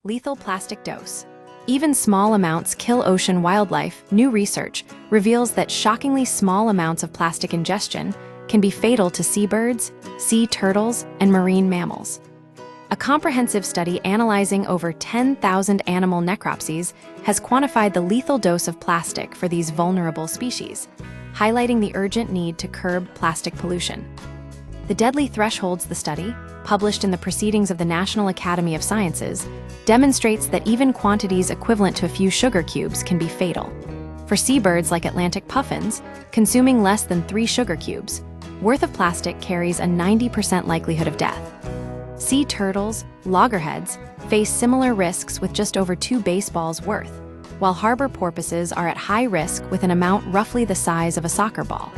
Lethal plastic dose. Even small amounts kill ocean wildlife. New research reveals that shockingly small amounts of plastic ingestion can be fatal to seabirds, sea turtles, and marine mammals. A comprehensive study analyzing over 10,000 animal necropsies has quantified the lethal dose of plastic for these vulnerable species, highlighting the urgent need to curb plastic pollution. The deadly thresholds the study, published in the Proceedings of the National Academy of Sciences, demonstrates that even quantities equivalent to a few sugar cubes can be fatal. For seabirds like Atlantic puffins, consuming less than 3 sugar cubes worth of plastic carries a 90% likelihood of death. Sea turtles, loggerheads, face similar risks with just over 2 baseballs worth, while harbor porpoises are at high risk with an amount roughly the size of a soccer ball.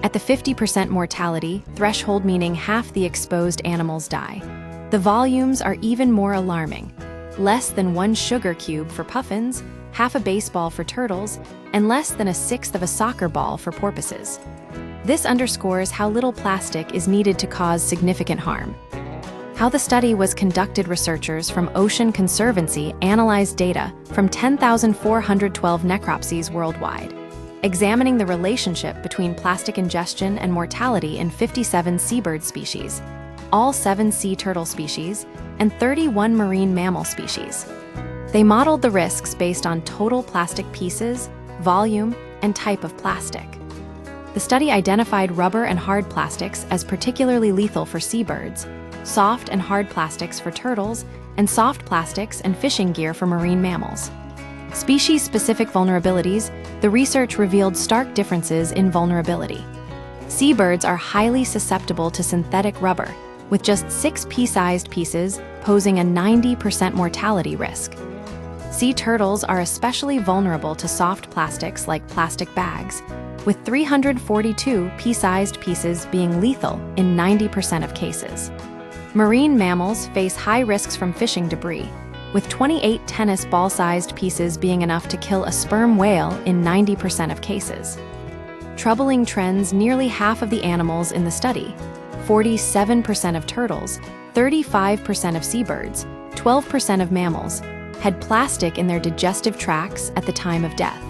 At the 50% mortality threshold, meaning half the exposed animals die, the volumes are even more alarming. Less than 1 sugar cube for puffins, half a baseball for turtles, and less than a sixth of a soccer ball for porpoises. This underscores how little plastic is needed to cause significant harm. How the study was conducted: researchers from Ocean Conservancy analyzed data from 10,412 necropsies worldwide, examining the relationship between plastic ingestion and mortality in 57 seabird species, all 7 sea turtle species, and 31 marine mammal species. They modeled the risks based on total plastic pieces, volume, and type of plastic. The study identified rubber and hard plastics as particularly lethal for seabirds, soft and hard plastics for turtles, and soft plastics and fishing gear for marine mammals. Species-specific vulnerabilities: the research revealed stark differences in vulnerability. Seabirds are highly susceptible to synthetic rubber, with just 6 pea-sized pieces posing a 90% mortality risk. Sea turtles are especially vulnerable to soft plastics like plastic bags, with 342 pea-sized pieces being lethal in 90% of cases. Marine mammals face high risks from fishing debris, with 28 tennis ball-sized pieces being enough to kill a sperm whale in 90% of cases. Troubling trends: nearly half of the animals in the study, 47% of turtles, 35% of seabirds, 12% of mammals, had plastic in their digestive tracts at the time of death.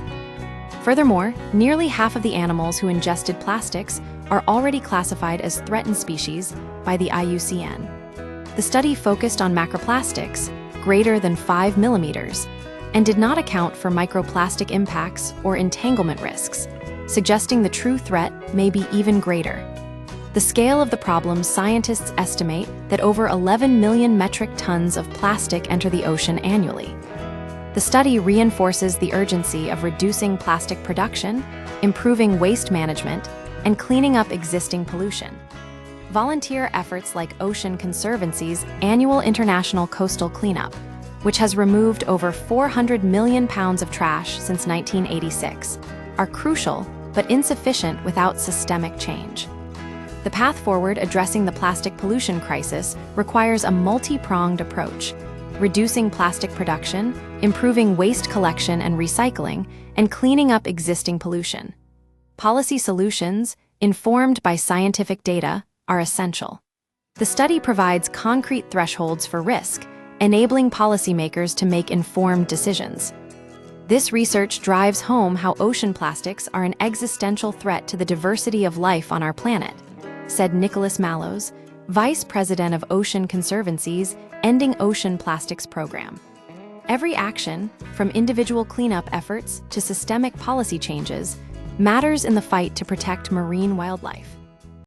Furthermore, nearly half of the animals who ingested plastics are already classified as threatened species by the IUCN. The study focused on macroplastics, greater than 5 millimeters, and did not account for microplastic impacts or entanglement risks, suggesting the true threat may be even greater. The scale of the problem: scientists estimate that over 11 million metric tons of plastic enter the ocean annually. The study reinforces the urgency of reducing plastic production, improving waste management, and cleaning up existing pollution. Volunteer efforts like Ocean Conservancy's annual International Coastal Cleanup, which has removed over 400 million pounds of trash since 1986, are crucial but insufficient without systemic change. The path forward addressing the plastic pollution crisis requires a multi-pronged approach: reducing plastic production, improving waste collection and recycling, and cleaning up existing pollution. Policy solutions, informed by scientific data, are essential. The study provides concrete thresholds for risk, enabling policymakers to make informed decisions. This research drives home how ocean plastics are an existential threat to the diversity of life on our planet, said Nicholas Mallows, Vice President of Ocean Conservancy's Ending Ocean Plastics program. Every action, from individual cleanup efforts to systemic policy changes, matters in the fight to protect marine wildlife.